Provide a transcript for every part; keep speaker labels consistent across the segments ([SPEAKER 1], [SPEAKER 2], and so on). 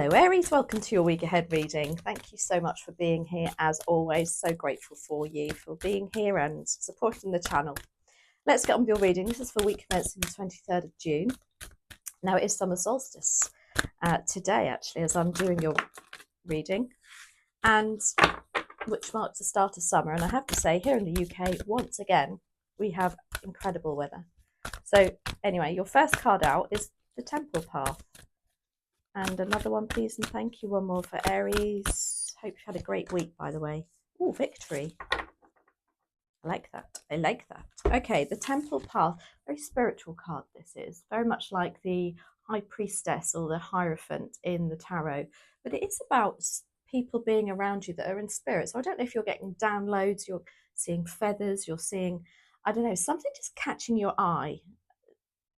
[SPEAKER 1] Hello Aries, welcome to your week ahead reading. Thank you so much for being here as always. So grateful for you for being here and supporting the channel. Let's get on with your reading. This is for week commencing the 23rd of June. Now it is summer solstice today actually as I'm doing your reading, and which marks the start of summer. And I have to say here in the UK once again we have incredible weather. So anyway, your first card out is the Temple Path. And another one, please, and thank you. One more for Aries. Hope you had a great week, by the way. Oh, victory. I like that. I like that. Okay, the Temple Path. Very spiritual card this is. Very much like the High Priestess or the Hierophant in the Tarot. But it is about people being around you that are in spirit. So I don't know if you're getting downloads, you're seeing feathers, you're seeing, I don't know, something just catching your eye.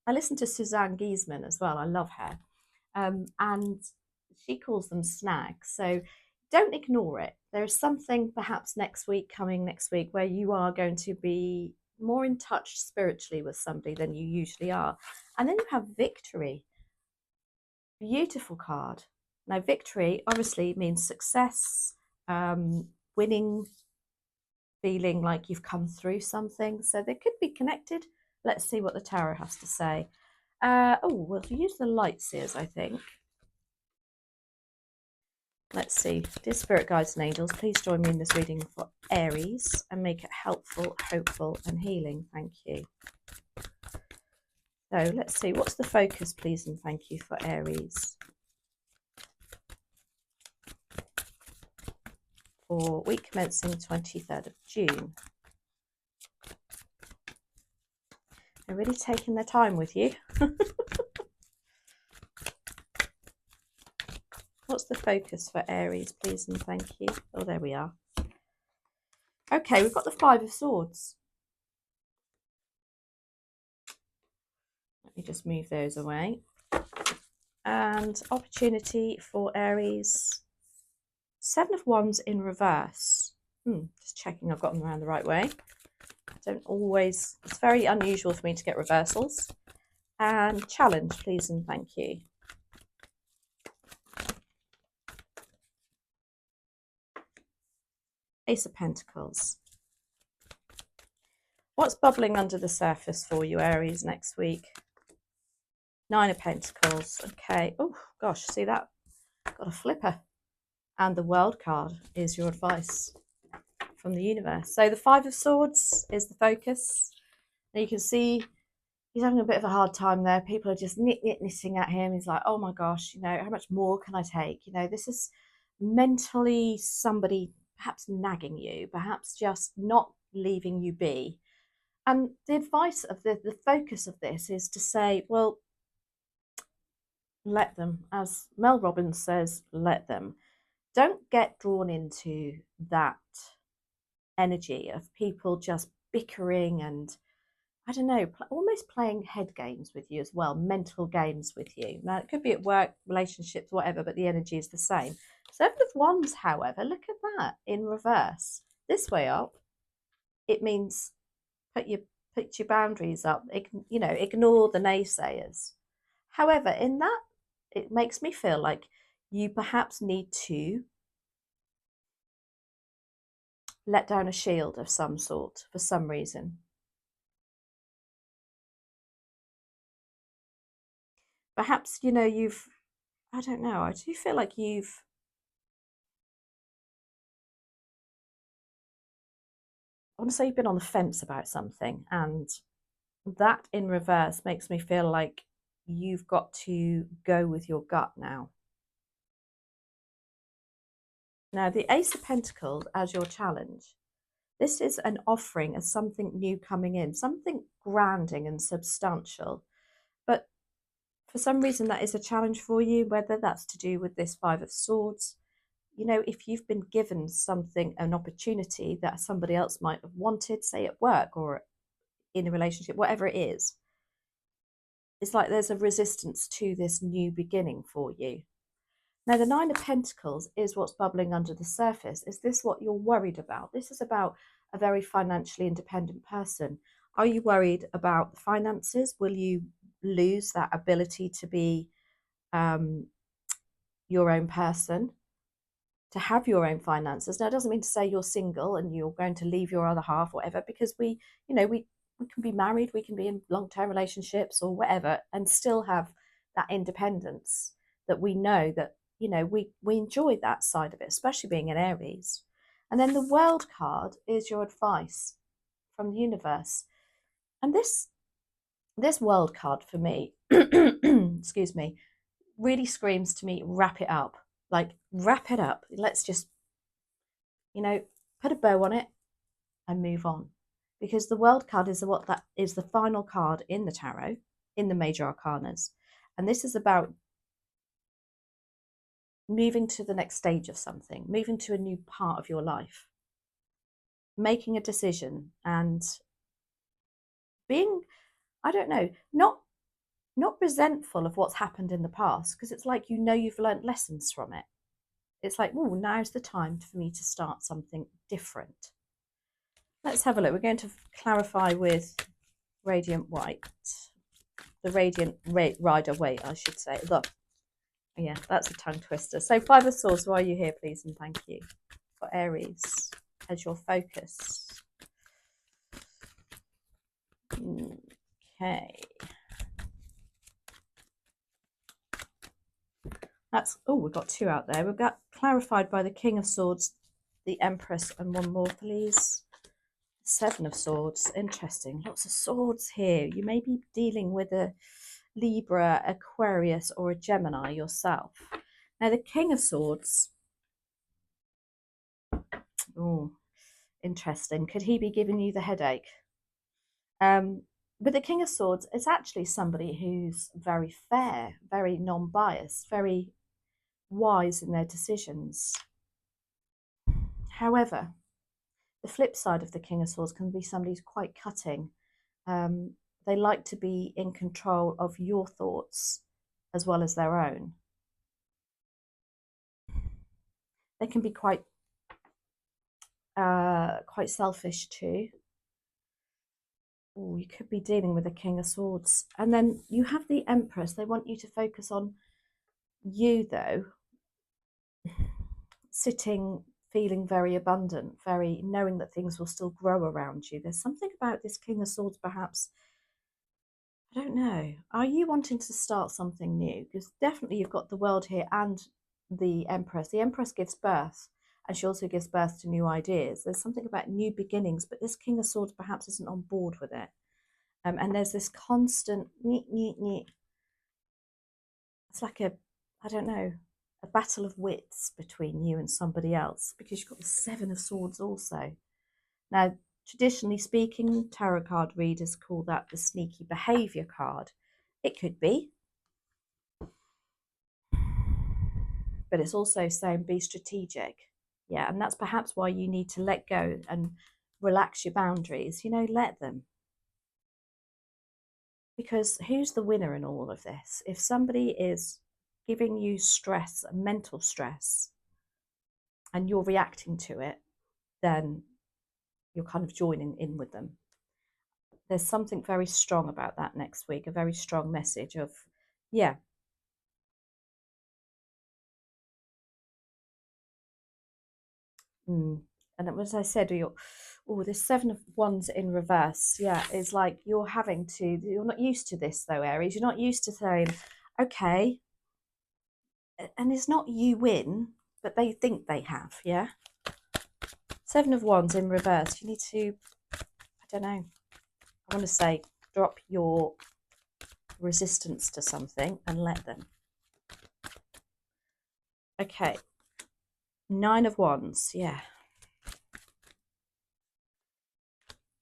[SPEAKER 1] I listen to Suzanne Giesman as well. I love her. And she calls them snags. So don't ignore it. There is something perhaps coming next week, where you are going to be more in touch spiritually with somebody than you usually are. And then you have victory. Beautiful card. Now, victory obviously means success, winning, feeling like you've come through something. So they could be connected. Let's see what the tarot has to say. We'll use the light seers, I think. Let's see. Dear spirit guides and angels, please join me in this reading for Aries and make it helpful, hopeful and healing. Thank you. So let's see. What's the focus, please, and thank you for Aries for week commencing 23rd of June. They're really taking their time with you. What's the focus for Aries, please, and thank you. Oh, there we are. Okay, we've got the Five of Swords. Let me just move those away. And opportunity for Aries. Seven of Wands in reverse. Just checking I've got them around the right way. Don't always, it's very unusual for me to get reversals. And challenge, please, and thank you. Ace of Pentacles. What's bubbling under the surface for you, Aries, next week? Nine of Pentacles. Okay. Oh, gosh, see that? Got a flipper. And the World card is your advice from the universe. So the Five of Swords is the focus. And you can see he's having a bit of a hard time there. People are just knitting at him. He's like, oh my gosh, you know, how much more can I take? You know, this is mentally somebody perhaps nagging you, perhaps just not leaving you be. And the advice of the focus of this is to say, well, let them. As Mel Robbins says, let them. Don't get drawn into that energy of people just bickering and, I don't know, almost playing head games with you as well, mental games with you. Now, it could be at work, relationships, whatever, but the energy is the same. Seven of Wands, however, look at that in reverse. This way up, it means put your boundaries up, you know, ignore the naysayers. However, in that, it makes me feel like you perhaps need to let down a shield of some sort for some reason. Perhaps, you know, I don't know, I do feel like I want to say you've been on the fence about something, and that in reverse makes me feel like you've got to go with your gut now. Now, the Ace of Pentacles as your challenge. This is an offering of something new coming in, something grounding and substantial. But for some reason, that is a challenge for you, whether that's to do with this Five of Swords. You know, if you've been given something, an opportunity that somebody else might have wanted, say at work or in a relationship, whatever it is, it's like there's a resistance to this new beginning for you. Now, the Nine of Pentacles is what's bubbling under the surface. Is this what you're worried about? This is about a very financially independent person. Are you worried about the finances? Will you lose that ability to be your own person, to have your own finances. Now, it doesn't mean to say you're single and you're going to leave your other half, or whatever, because we can be married, we can be in long-term relationships or whatever, and still have that independence, that we know that, we enjoy that side of it, especially being in Aries. And then the World card is your advice from the universe. And this World card for me, excuse me, really screams to me, wrap it up. Like, wrap it up. Let's just, put a bow on it and move on. Because the World card is that is the final card in the tarot, in the major arcanas. And this is about moving to the next stage of something, moving to a new part of your life, making a decision, and being, I don't know, not resentful of what's happened in the past, because it's like, you've learned lessons from it. It's like, oh, now's the time for me to start something different. Let's have a look. We're going to clarify with Radiant Waite, the Radiant Ryder Waite, I should say. Look, yeah, that's a tongue twister. So 5 of Swords, why are you here, please, and thank you. For Aries, as your focus. Okay. We've got 2 out there. We've got clarified by the King of Swords, the Empress, and 1 more, please. 7 of Swords. Interesting. Lots of swords here. You may be dealing with a Libra, Aquarius, or a Gemini yourself. Now, the King of Swords. Oh, interesting. Could he be giving you the headache? But the King of Swords is actually somebody who's very fair, very non-biased, very wise in their decisions. However, the flip side of the King of Swords can be somebody who's quite cutting. They like to be in control of your thoughts as well as their own. They can be quite selfish too. You could be dealing with a King of Swords. And then you have the Empress. They want you to focus on you, though, sitting, feeling very abundant, very knowing that things will still grow around you. There's something about this King of Swords, perhaps. I don't know. Are you wanting to start something new? Because definitely you've got the World here and the Empress. The Empress gives birth, and she also gives birth to new ideas. There's something about new beginnings, but this King of Swords perhaps isn't on board with it. And there's this constant, it's like I don't know, a battle of wits between you and somebody else, because you've got the 7 of Swords also. Now, traditionally speaking, tarot card readers call that the sneaky behaviour card. It could be. But it's also saying be strategic. Yeah, and that's perhaps why you need to let go and relax your boundaries. Let them. Because who's the winner in all of this? If somebody is giving you stress, mental stress, and you're reacting to it, then you're kind of joining in with them. There's something very strong about that next week, a very strong message of, yeah. And as I said, this 7 of Wands in reverse, yeah, is like you're not used to this though, Aries. You're not used to saying, okay, and it's not you win, but they think they have, yeah. 7 of Wands in reverse. You need to, I don't know, I want to say drop your resistance to something and let them. Okay. 9 of Wands, yeah.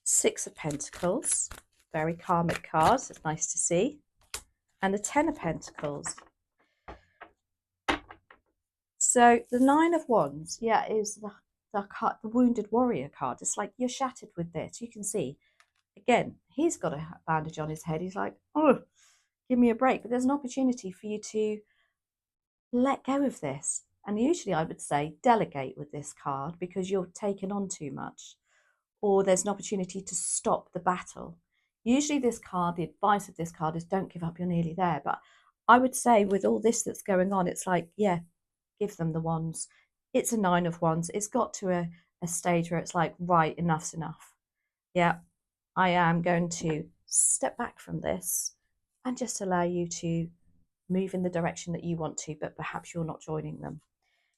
[SPEAKER 1] 6 of Pentacles, very karmic cards, it's nice to see. And the 10 of Pentacles. So the 9 of Wands, yeah, is the wounded warrior card. It's like you're shattered with this. You can see, again, he's got a bandage on his head. He's like, oh, give me a break. But there's an opportunity for you to let go of this. And usually I would say delegate with this card, because you're taking on too much. Or there's an opportunity to stop the battle. Usually this card, the advice of this card is don't give up, you're nearly there. But I would say with all this that's going on, it's like, yeah, give them the wands. It's a 9 of wands. It's got to a stage where it's like, right, enough's enough. Yeah, I am going to step back from this and just allow you to move in the direction that you want to, but perhaps you're not joining them.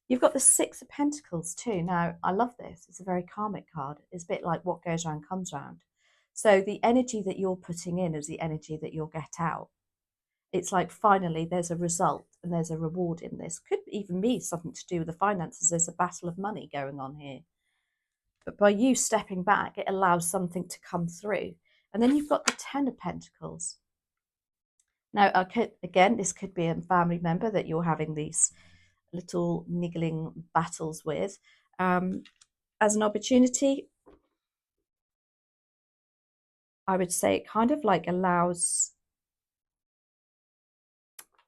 [SPEAKER 1] You've got the 6 of Pentacles too. Now, I love this. It's a very karmic card. It's a bit like what goes around comes round. So the energy that you're putting in is the energy that you'll get out. It's like finally there's a result and there's a reward in this. Could even be something to do with the finances. There's a battle of money going on here. But by you stepping back, it allows something to come through. And then you've got the 10 of Pentacles. Now, again, this could be a family member that you're having these little niggling battles with. As an opportunity, I would say it kind of like allows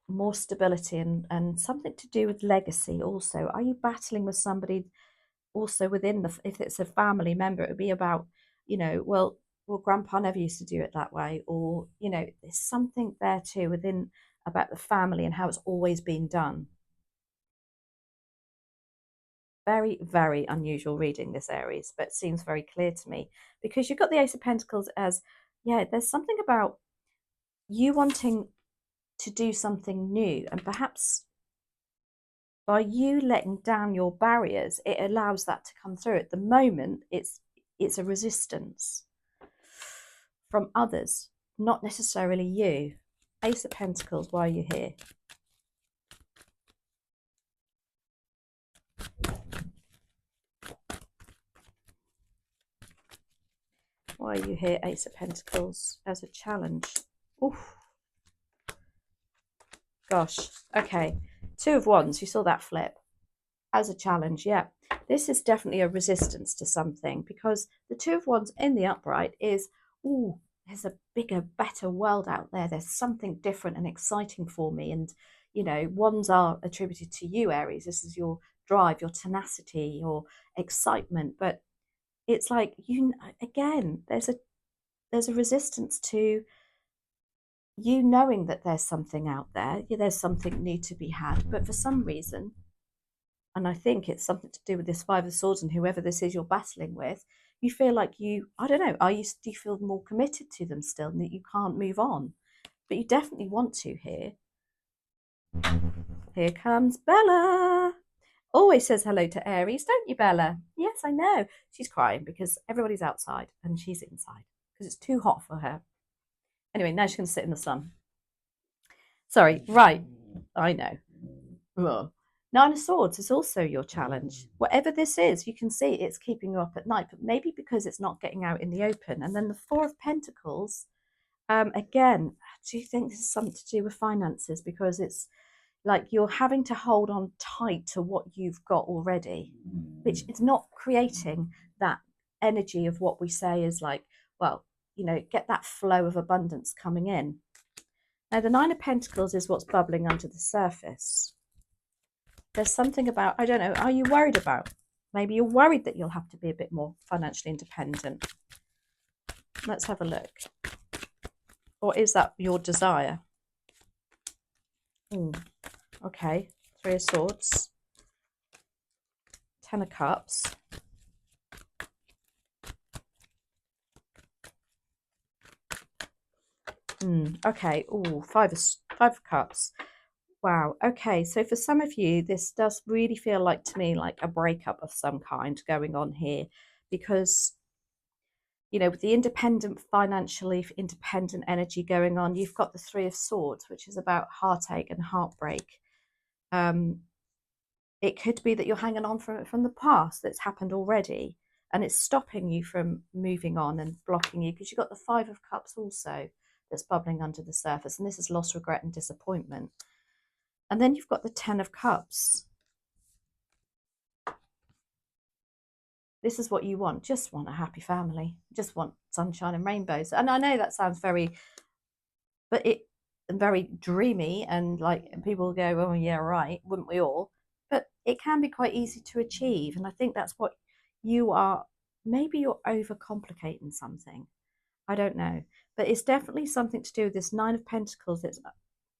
[SPEAKER 1] more stability and something to do with legacy also. Are you battling with somebody also within if it's a family member, it would be about, well, grandpa never used to do it that way, or, there's something there too within about the family and how it's always been done. Very, very unusual reading this, Aries, but it seems very clear to me because you've got the Ace of Pentacles as, there's something about you wanting to do something new, and perhaps by you letting down your barriers, it allows that to come through. At the moment, it's a resistance from others, not necessarily you. Ace of Pentacles, why are you here? Why are you here, Ace of Pentacles, as a challenge? Oof. Gosh, okay. 2 of Wands, you saw that flip. As a challenge, yeah. This is definitely a resistance to something because the 2 of Wands in the upright is, there's a bigger, better world out there. There's something different and exciting for me. And, Wands are attributed to you, Aries. This is your drive, your tenacity, your excitement. But it's like, again, there's a resistance to you knowing that there's something out there. There's something new to be had. But for some reason, and I think it's something to do with this 5 of Swords and whoever this is you're battling with, you feel like I don't know, do you feel more committed to them still and that you can't move on? But you definitely want to here. Here comes Bella. Always says hello to Aries, don't you, Bella? Yes, I know. She's crying because everybody's outside and she's inside because it's too hot for her. Anyway, now she's going to sit in the sun. Sorry, right. I know. Ugh. 9 of Swords is also your challenge. Whatever this is, you can see it's keeping you up at night, but maybe because it's not getting out in the open. And then the 4 of Pentacles, again, do you think this is something to do with finances? Because it's like you're having to hold on tight to what you've got already, which is not creating that energy of what we say is like, well, get that flow of abundance coming in. Now, the 9 of Pentacles is what's bubbling under the surface. There's something about, I don't know, are you worried about? Maybe you're worried that you'll have to be a bit more financially independent. Let's have a look. Or is that your desire? Okay, 3 of Swords. 10 of Cups. Okay, 5 of Cups. Wow. Okay. So for some of you, this does really feel like to me like a breakup of some kind going on here because, with the financially independent energy going on, you've got the 3 of Swords, which is about heartache and heartbreak. It could be that you're hanging on from the past that's happened already and it's stopping you from moving on and blocking you because you've got the 5 of Cups also that's bubbling under the surface. And this is loss, regret and disappointment. And then you've got the 10 of Cups. This is what you want. Just want a happy family. Just want sunshine and rainbows. And I know that sounds very dreamy and like people go, oh yeah, right, wouldn't we all? But it can be quite easy to achieve. And I think that's what you are. Maybe you're overcomplicating something. I don't know. But it's definitely something to do with this 9 of Pentacles that's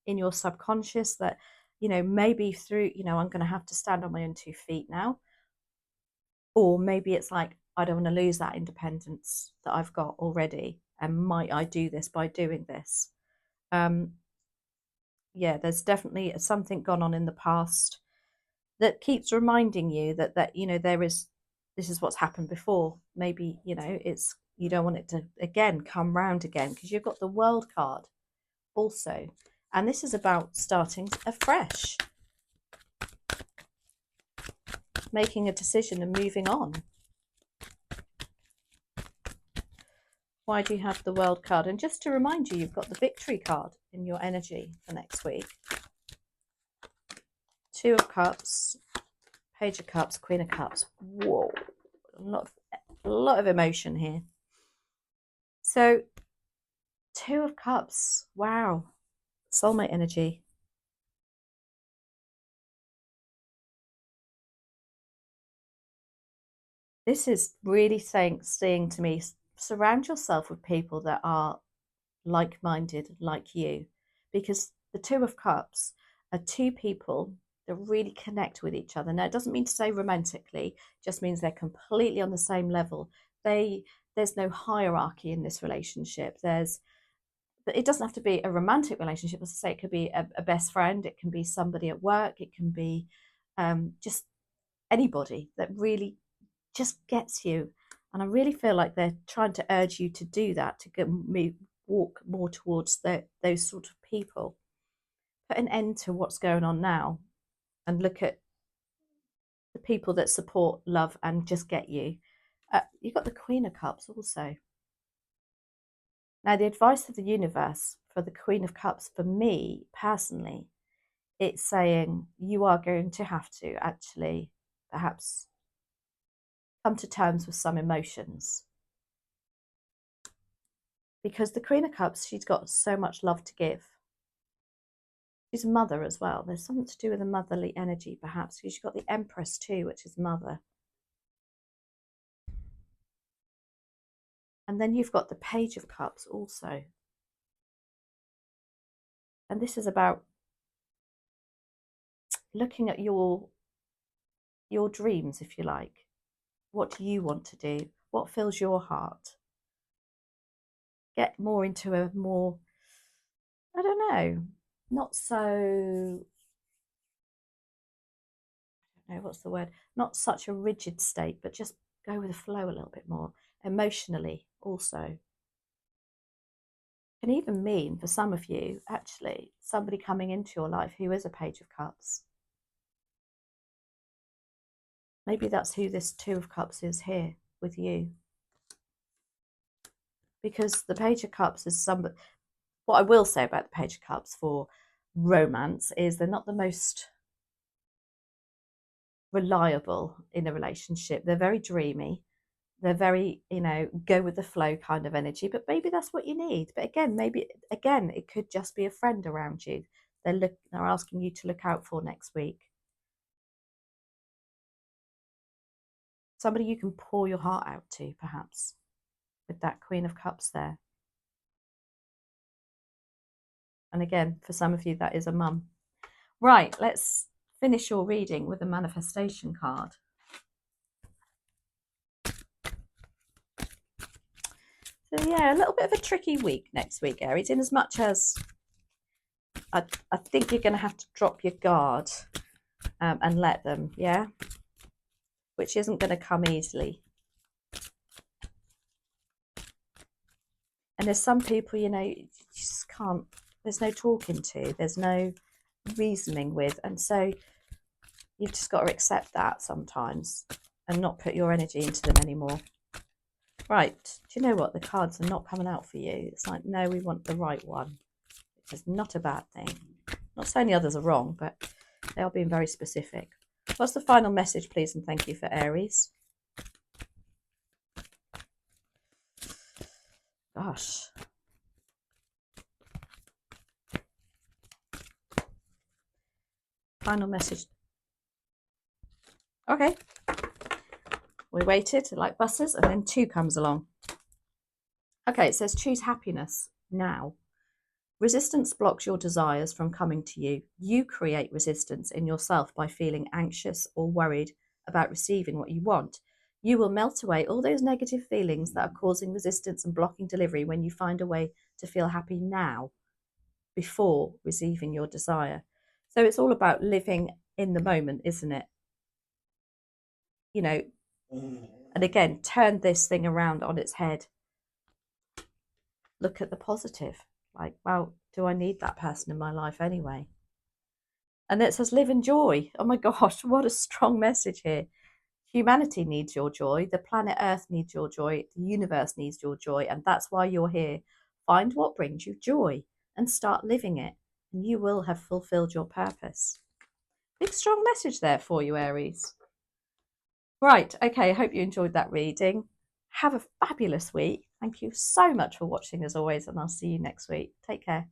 [SPEAKER 1] in your subconscious that you know, maybe through, you know, I'm going to have to stand on my own 2 feet now. Or maybe it's like, I don't want to lose that independence that I've got already. And might I do this by doing this? Yeah, there's definitely something gone on in the past that keeps reminding you that you know, this is what's happened before. Maybe, you know, it's, you don't want it to again come round again, because you've got the World card also, and this is about starting afresh, making a decision and moving on. Why do you have the World card? And just to remind you, you've got the Victory card in your energy for next week. 2 of Cups, Page of Cups, Queen of Cups. Whoa, a lot of emotion here. So 2 of Cups, wow, soulmate energy. This is really saying to me, surround yourself with people that are like-minded like you, because the 2 of Cups are 2 people that really connect with each other. Now, it doesn't mean to say romantically, just means they're completely on the same level. There's no hierarchy in this relationship. But it doesn't have to be a romantic relationship. As I say, it could be a best friend, it can be somebody at work, it can be just anybody that really just gets you. And I really feel like they're trying to urge you to do that, to walk more towards those sort of people. Put an end to what's going on now and look at the people that support, love, and just get you. You've got the Queen of Cups also. Now, the advice of the universe for the Queen of Cups, for me personally, it's saying you are going to have to actually perhaps come to terms with some emotions. Because the Queen of Cups, she's got so much love to give. She's a mother as well. There's something to do with a motherly energy, perhaps, because you've got the Empress too, which is mother. And then you've got the Page of Cups also. And this is about looking at your dreams, if you like. What do you want to do? What fills your heart? Get more into a more, I don't know, not so, I don't know, what's the word? Not such a rigid state, but just go with the flow a little bit more. Emotionally also. Can even mean, for some of you, actually, somebody coming into your life who is a Page of Cups. Maybe that's who this 2 of Cups is here with you. Because the Page of Cups is somebody, what I will say about the Page of Cups for romance is they're not the most reliable in a relationship. They're very dreamy. They're very, you know, go with the flow kind of energy, but maybe that's what you need. But again, maybe, again, it could just be a friend around you. They're asking you to look out for next week. Somebody you can pour your heart out to, perhaps, with that Queen of Cups there. And again, for some of you, that is a mum. Right, let's finish your reading with a manifestation card. So yeah, a little bit of a tricky week next week, Aries, in as much as I think you're going to have to drop your guard and let them, yeah? Which isn't going to come easily. And there's some people, you know, you just can't, there's no talking to, there's no reasoning with. And so you've just got to accept that sometimes and not put your energy into them anymore. Right, do you know what? The cards are not coming out for you. It's like, no, we want the right one. Which is not a bad thing. Not saying the others are wrong, but they are being very specific. What's the final message, please, and thank you for Aries? Gosh. Final message. Okay. We waited like buses, and then 2 comes along. Okay, it says choose happiness now. Resistance blocks your desires from coming to you. You create resistance in yourself by feeling anxious or worried about receiving what you want. You will melt away all those negative feelings that are causing resistance and blocking delivery when you find a way to feel happy now before receiving your desire. So it's all about living in the moment, isn't it? You know, and again, turn this thing around on its head. Look at the positive. Like, well, do I need that person in my life anyway? And it says, live in joy. Oh my gosh, what a strong message here. Humanity needs your joy. The planet Earth needs your joy. The universe needs your joy. And that's why you're here. Find what brings you joy and start living it. And you will have fulfilled your purpose. Big, strong message there for you, Aries. Right. Okay. I hope you enjoyed that reading. Have a fabulous week. Thank you so much for watching as always. And I'll see you next week. Take care.